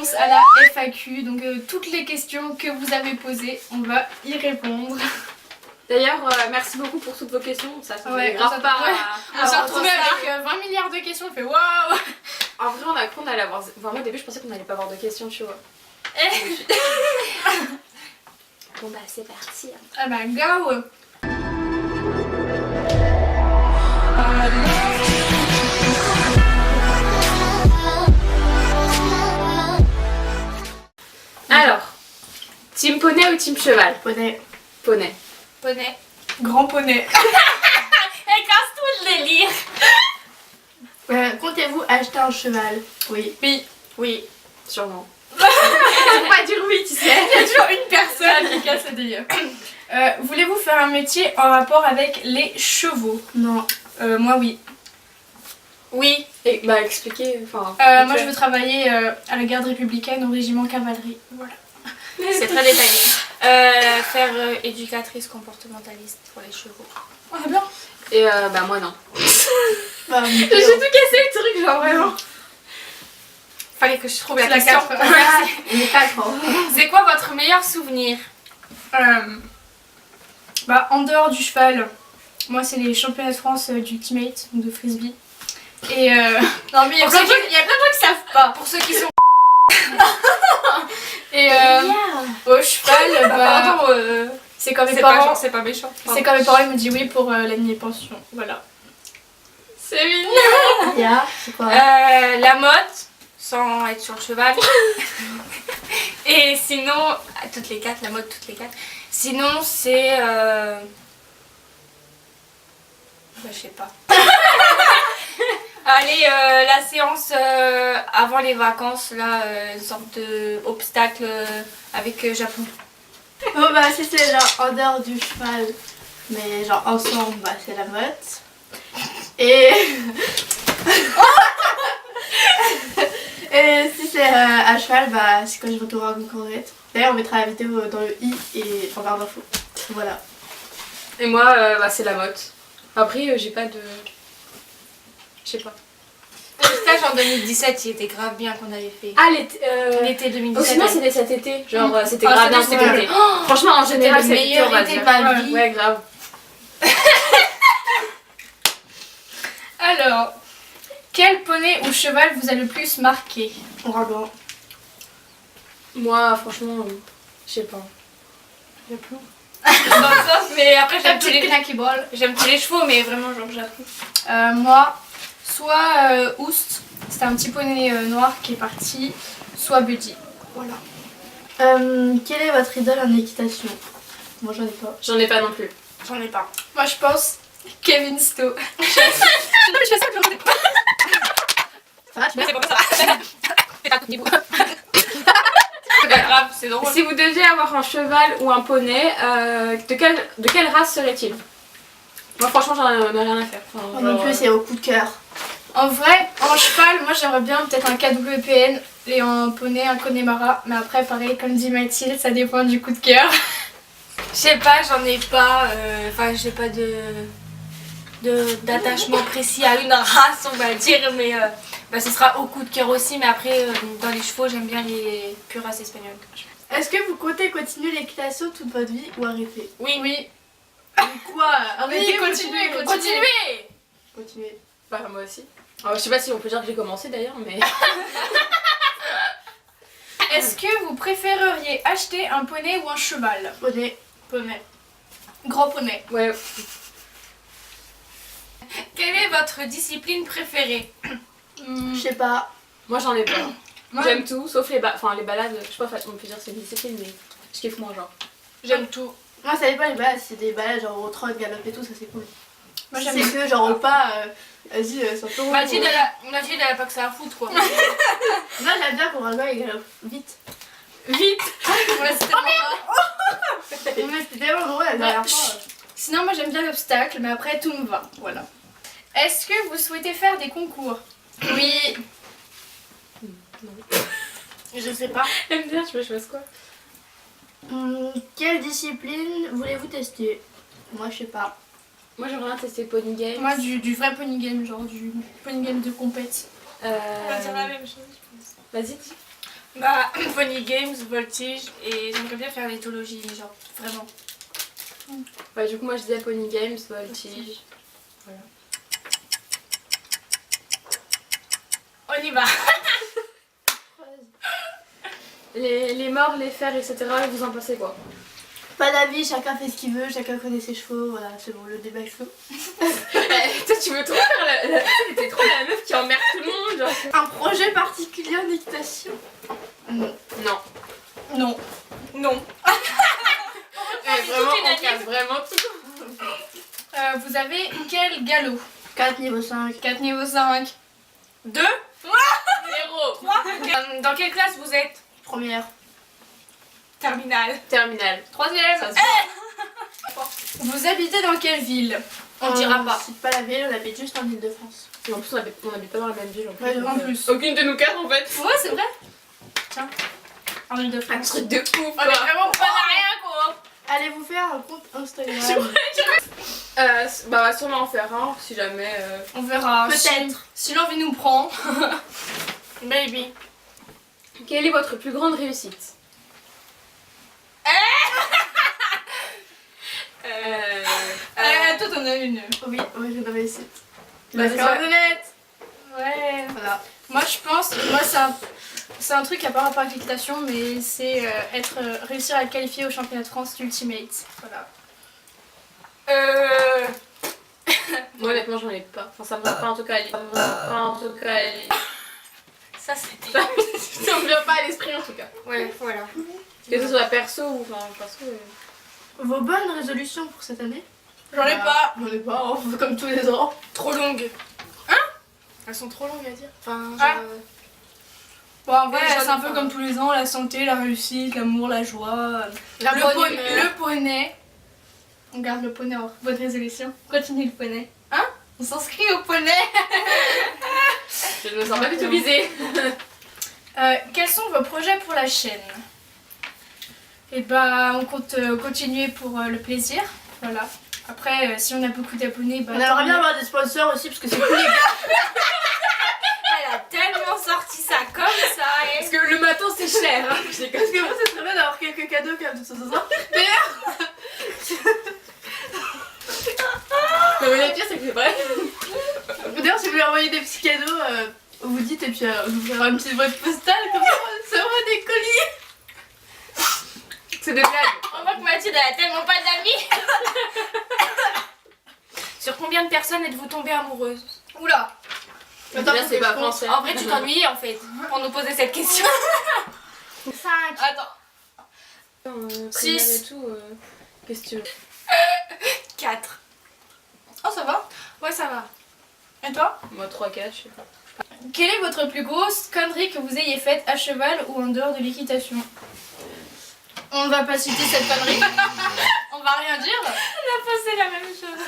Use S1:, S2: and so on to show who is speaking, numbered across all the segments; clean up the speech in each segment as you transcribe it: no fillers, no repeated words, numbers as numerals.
S1: réponse à la FAQ. Donc toutes les questions que vous avez posées, on va y répondre.
S2: D'ailleurs, merci beaucoup pour toutes vos questions. Ça
S1: Ouais,
S2: grave pas.
S1: On s'est retrouvés avec 20 milliards de questions. On fait waouh.
S2: En vrai, on a cru qu'on allait avoir. Enfin, moi au début, je pensais qu'on allait pas avoir de questions, tu vois. Bon bah c'est parti.
S1: Ah bah go.
S2: Alors, team poney ou team cheval?
S1: Poney.
S2: Poney.
S1: Poney. Grand poney.
S2: Casse-toi le délire.
S1: Comptez-vous acheter un cheval? Oui.
S2: Oui. Oui, sûrement. Faut pas dire oui, tu sais.
S1: Il y a toujours une personne qui casse le délire. Voulez-vous faire un métier en rapport avec les chevaux? Non. Moi oui.
S2: Oui. Et bah expliquez. Enfin.
S1: Moi je veux travailler à la garde républicaine au régiment cavalerie. Voilà.
S2: C'est très détaillé.
S3: Faire éducatrice comportementaliste pour les chevaux.
S1: Oh c'est bien.
S2: Et bah moi non.
S1: Bah,
S2: J'ai tout cassé le truc, genre vraiment.
S3: Fallait que je trouve la
S1: la
S3: question.
S1: carte.
S3: C'est quoi votre meilleur souvenir?
S1: Bah en dehors du cheval, moi c'est les championnats de France d'ultimate, donc de frisbee. Et non mais il y a plein de gens qui savent pas.
S3: Pour ceux qui sont...
S1: Et au cheval, bah, c'est quand mes parents.
S3: C'est pas méchant.
S1: C'est quand mes parents ils me disent oui pour l'année pension. Voilà.
S3: C'est mignon.
S1: C'est quoi?
S3: La mode, sans être sur le cheval. Et sinon, toutes les quatre, la mode toutes les quatre. Sinon c'est... Bah, je sais pas. Allez, la séance avant les vacances, là, une sorte de obstacle avec Japon.
S4: Bon bah c'était genre en dehors du cheval, mais genre ensemble bah c'est la motte. Et... Et si c'est à cheval bah c'est quand je retourne en concorrette. D'ailleurs on mettra la vidéo dans le i et en barre d'infos. Voilà.
S2: Et moi, bah c'est la motte. Après, j'ai pas de. Je sais pas.
S3: Le stage en 2017, il était grave bien qu'on avait fait.
S2: Ah,
S3: L'été 2017.
S2: aussi, moi c'était cet été. Genre, c'était grave bien cet été. Oh, franchement, en général,
S3: le
S2: c'est
S3: meilleur été de ma vie.
S2: Ouais, grave.
S1: Alors, quel poney ou cheval vous a le plus marqué?
S4: Vraiment.
S2: Moi, franchement, je sais pas.
S3: Dans le sens, mais après j'aime tous les...
S1: Knackyball.
S3: J'aime tous les chevaux, mais vraiment genre Japon.
S1: Moi, soit Oust, c'était un petit poney noir qui est parti, soit Buddy. Voilà.
S4: Quel est votre idole en équitation? Moi j'en ai pas.
S2: J'en ai pas non plus.
S3: J'en ai pas.
S1: Moi je pense Kevin Stowe. Non mais je fais ça que je
S4: Ça va, tu
S3: C'est pas ça. C'est pas tout niveau. C'est pas grave, c'est drôle.
S2: Si vous deviez avoir un cheval ou un poney, de quelle race serait-il? Moi, franchement, j'en ai rien à faire. Enfin,
S4: Moi non plus c'est au coup de cœur.
S1: En vrai, en cheval, moi j'aimerais bien peut-être un KWPN et en poney un Connemara. Mais après, pareil, comme dit Mathilde, ça dépend du coup de cœur.
S3: Je sais pas, j'en ai pas. Enfin, j'ai pas d'attachement précis à une race, on va dire, mais bah, ce sera au coup de cœur aussi. Mais après, dans les chevaux, j'aime bien les pures races espagnoles.
S4: Est-ce que vous comptez continuer l'équitation toute votre vie ou arrêter?
S3: Oui, oui.
S4: Quoi? Arrêter ou
S1: continuez.
S4: Continuer.
S2: Bah, moi aussi. Je sais pas si on peut dire que j'ai commencé d'ailleurs, mais.
S1: Est-ce que vous préféreriez acheter un poney ou un cheval?
S4: Poney.
S1: Poney. Grand poney.
S2: Ouais.
S3: Quelle est votre discipline préférée?
S4: Je sais pas.
S2: Moi, j'en ai pas.
S1: Moi-
S2: J'aime tout, sauf les balades. Je sais pas, on peut dire que c'est une discipline, mais je kiffe moins, genre.
S3: J'aime tout.
S4: Moi ça dépend les balades, si c'est des balades genre au trot, galope et tout, ça c'est cool.
S1: Moi
S4: Si
S1: j'aime
S4: c'est que genre au pas, vas-y, ça peut
S3: Mathilde, elle a pas que ça à foutre quoi.
S4: Moi j'aime bien qu'on rigole et galope vite.
S1: vite. Ouais, c'était
S4: Mais c'était tellement drôle la dernière fois.
S1: Sinon moi j'aime bien l'obstacle, mais après tout me va. Voilà. Est-ce que vous souhaitez faire des concours?
S3: Oui. Je sais pas.
S2: J'aime bien, je fasse quoi?
S4: Quelle discipline voulez-vous tester? Moi je sais pas.
S2: Moi, j'aimerais bien tester Pony Game.
S1: Moi du vrai pony game, genre du pony game de compète.
S3: On va dire la même chose, je pense.
S2: Vas-y, dis.
S3: Bah, Funny Games, Voltige, et j'aimerais bien faire l'éthologie, genre, vraiment.
S2: Ouais, du coup, moi je disais Pony Games, Voltige.
S3: On y va.
S2: Les morts, les fers, etc., vous en pensez quoi?
S4: Pas d'avis, chacun fait ce qu'il veut, chacun connaît ses chevaux, voilà, c'est bon, le débat est clos.
S2: Toi, tu veux trop faire t'es trop la meuf qui emmerde tout le monde, genre.
S4: Un projet particulier en équitation?
S2: Non.
S1: Non.
S3: Non.
S2: Vraiment,
S3: une
S2: on casse vraiment tout.
S1: Vous avez quel galop?
S4: 4 niveau 5.
S1: 4 niveau 5.
S3: 2.
S2: Zéro.
S3: 3. Dans quelle classe vous êtes?
S4: Première.
S3: Terminale.
S2: Terminal.
S1: 3ème.
S2: Ça se
S1: Vous habitez dans quelle ville?
S3: On dira pas.
S4: C'est pas la ville, on habite juste en Ile-de-France.
S2: Et en plus, on habite pas dans la même ville en plus.
S4: Ouais,
S2: donc,
S1: en plus.
S2: Aucune de nous quatre en fait.
S1: Ouais, c'est vrai. Tiens. En
S2: Un
S1: Ile-de-France.
S2: truc de ouf
S3: On est
S2: quoi.
S3: vraiment pas à rien quoi.
S4: Allez vous faire un compte Instagram.
S2: Bah, on va sûrement en faire un si jamais.
S1: On verra.
S4: Peut-être.
S1: Si l'envie nous prend.
S3: Baby.
S2: Quelle est votre plus grande réussite?
S1: Toi, t'en as une.
S4: Oui, oui, j'ai une réussite.
S2: Bah, c'est
S4: D'accord,
S2: ça.
S4: honnête.
S1: Ouais.
S4: Voilà.
S1: Moi, je pense. Moi, c'est un truc à part rapport avec l'équitation, mais c'est réussir à être qualifié au championnat de France d'Ultimate. Voilà.
S2: Moi honnêtement j'en ai pas. Enfin ça me vient pas en tout cas à l'idée. Pas en tout cas à l'idée.
S3: Ça c'était.
S2: Ça me vient pas à l'esprit en tout cas.
S3: Ouais, voilà.
S2: Que ce soit perso ou enfin perso.
S4: Vos bonnes résolutions pour cette année?
S1: J'en ai pas.
S4: J'en ai pas, on fait comme tous les ans.
S3: Trop longue. Elles sont trop longues à dire. Enfin, genre,
S1: Ah. Bon, en vrai,
S3: Ouais, j'en ai
S1: c'est un peu
S3: pas.
S1: comme tous les ans, la santé, la réussite, l'amour, la joie.
S3: La
S1: le,
S3: bonne
S1: poney,
S3: humeur.
S1: le poney. On garde le poney en bonne résolution. Continue le poney. Hein? On s'inscrit au poney.
S2: Je ne me sens pas du tout visée.
S1: Quels sont vos projets pour la chaîne? Et bah, on compte continuer pour le plaisir. Voilà. Après, si on a beaucoup d'abonnés, bah.
S4: On aimerait bien avoir des sponsors aussi parce que c'est cool les gars.
S3: Elle a tellement sorti ça comme ça.
S2: Parce que le matin c'est cher. Hein. Je déconne.
S4: Parce que moi c'est très bien d'avoir quelques cadeaux comme ça.
S2: Non mais le pire c'est que c'est vrai.
S4: D'ailleurs, si vous voulez envoyer des petits cadeaux, vous dites et puis je vous ferai une petite boîte postale comme ça va des colis.
S2: C'est des blagues.
S3: On voit que Mathilde elle a tellement pas d'amis. Sur combien de personnes êtes-vous tombée amoureuse?
S1: Oula!
S2: Déjà c'est pas français.
S3: En vrai, tu t'ennuyais en fait pour nous poser cette question.
S4: 5.
S1: Attends.
S2: Six.
S1: Six.
S2: Et tout. Qu'est-ce que tu veux?
S3: 4.
S1: Oh, ça va?
S3: Ouais, ça va.
S1: Et toi?
S2: Moi 3-4 je sais pas.
S1: Quelle est votre plus grosse connerie que vous ayez faite à cheval ou en dehors de l'équitation? On ne va pas citer cette connerie. On va rien dire.
S3: On a pensé la même chose.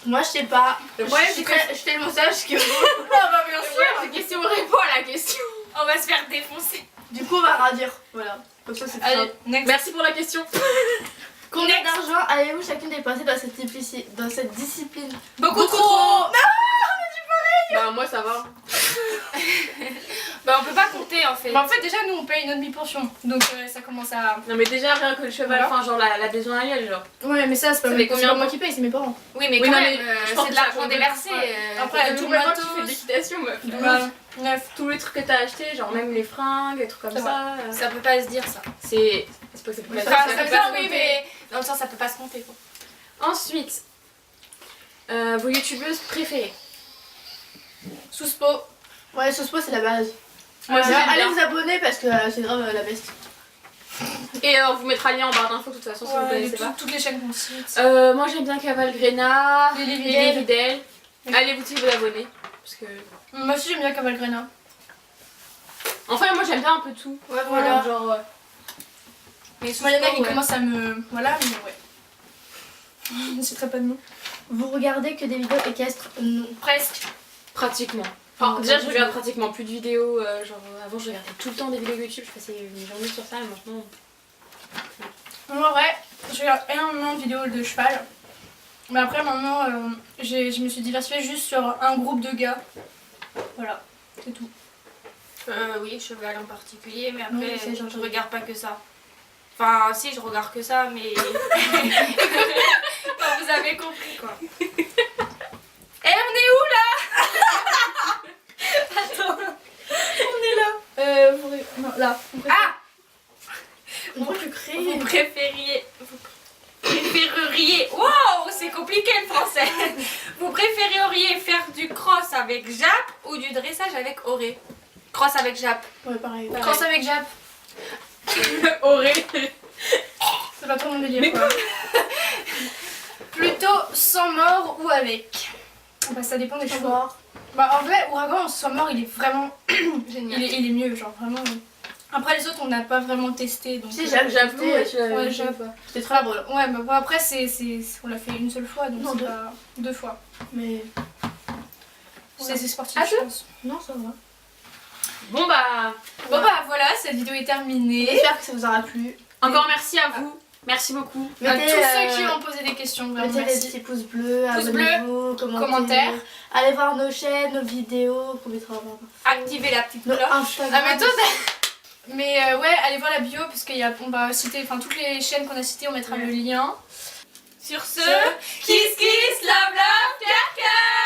S4: Moi je sais pas.
S2: Le problème,
S4: je
S2: c'est
S4: suis tellement sage que.
S1: Ah bah bien sûr.
S2: c'est question répond à la question.
S3: On va se faire défoncer.
S4: Du coup, on va rien dire. Voilà. Comme ça, c'est plus
S1: Allez,
S4: simple.
S1: next.
S2: Merci pour la question.
S4: Combien d'argent avez-vous chacune dépensé dans cette discipline?
S1: Beaucoup trop.
S2: Bah moi ça va.
S3: Bah, on peut pas compter en fait.
S1: Bah en fait déjà nous on paye une demi-portion. Donc ça commence à...
S2: Non mais déjà rien que le cheval,
S1: Voilà.
S2: enfin genre l'adhésion annuelle genre.
S1: Ouais mais ça c'est pas,
S2: Ça fait combien
S1: moi
S2: de
S1: qui paye, c'est mes parents.
S3: Oui, mais
S2: Oui,
S3: quand
S2: non,
S3: même,
S2: mais je pense
S3: c'est de
S2: que ça
S3: l'argent
S2: compte
S3: déversé.
S1: Ouais. Après, tout
S2: tout
S1: le
S2: le temps tu
S1: matos.
S2: fais de l'équitation meuf.
S1: Bah, 9.
S2: Tous les trucs que t'as acheté, genre même les fringues, des trucs comme
S1: C'est
S2: ça.
S3: Ça peut pas se dire ça.
S2: C'est pas que c'est pas
S3: Enfin,
S2: ça
S3: ça
S2: peut
S3: peut
S2: pas
S3: pas,
S2: se
S3: oui,
S2: compter.
S3: mais dans le sens, ça peut pas se compter quoi.
S2: Ensuite, vos youtubeuses préférées.
S1: Souspo.
S4: Ouais, Sospo, c'est la base.
S2: Moi aussi, j'aime
S4: Allez
S2: bien.
S4: vous abonner parce que c'est grave la best.
S2: Et on vous mettra le lien en barre d'infos de toute façon si vous connaissez pas.
S1: Toutes les chaînes qu'on cite.
S2: Moi j'aime bien Cavalgrena,
S1: Lily
S2: Lily
S1: Vidal.
S2: Vidal. Allez vous vous abonner. Parce que.
S1: Moi aussi j'aime bien Cavalgrena.
S2: Enfin moi j'aime bien un peu tout.
S4: Ouais,
S1: Voilà.
S2: Genre.
S3: Mais
S1: Moi il y en a qui
S3: ouais.
S1: commencent à me... Voilà mais ouais. Je citerai pas de nom.
S4: Vous regardez que des vidéos équestres? Non.
S1: Presque.
S2: Pratiquement. Enfin, déjà je regarde pratiquement plus de vidéos. Genre avant je regardais tout le temps des vidéos YouTube, je passais une journée sur ça et maintenant.
S1: En vrai, je regarde énormément de vidéos de cheval. Mais après maintenant je me suis diversifiée juste sur un groupe de gars. Voilà, c'est tout.
S3: Oui, cheval en particulier, mais
S4: Oui,
S3: après,
S4: c'est
S3: je
S4: gentil.
S3: regarde pas que ça. Enfin, si, je regarde que ça, mais... Enfin, vous avez compris, quoi. Et on est où, là? Attends. On est là.
S4: Non, là.
S3: Ah!
S4: On peut plus créer.
S3: Vous préfériez... Wow, c'est compliqué le français. Vous préféreriez faire du cross avec Jap ou du dressage avec Auré? Cross avec Jap.
S4: Ouais, pareil.
S1: Cross avec Jap.
S2: Auré.
S1: C'est pas trop mon délire.
S2: Mais
S1: quoi. Plutôt sans mort ou avec? Bah ça dépend des chevaux.
S4: Mort.
S1: Bah en vrai, Ouragan sans mort il est vraiment...
S3: Génial.
S1: il est mieux, genre vraiment... Après les autres on n'a pas vraiment testé donc...
S4: Si, Jap,
S2: Ouais, tu l'avais
S1: Ouais,
S2: fait,
S1: Jap.
S2: quoi.
S4: C'était très drôle.
S1: Ouais, bah bon, après on l'a fait une seule fois donc
S4: Non,
S1: c'est
S4: deux.
S1: pas... 2 fois.
S4: Mais.
S1: C'est sportif
S2: Ah,
S1: je
S2: deux
S1: pense.
S4: Non, ça va.
S2: Bon bah,
S1: Bon bah voilà, cette vidéo est terminée.
S4: J'espère que ça vous aura plu.
S2: encore merci à vous. Merci beaucoup.
S1: À
S4: Mettez,
S1: tous ceux qui ont posé des questions, vraiment
S4: Mettez les
S1: merci.
S4: petits pouces bleus,
S1: Pouces
S4: abonnez-vous,
S1: commentaires.
S4: Allez voir nos chaînes, nos vidéos, qu'on mettra en
S3: Activez la petite
S4: nos
S3: cloche.
S4: Instagram.
S1: Ah mais toi mais ouais, allez voir la bio parce on va citer, enfin toutes les chaînes qu'on a citées, on mettra le lien.
S3: Sur ce, kiss kiss, love love, cœur cœur.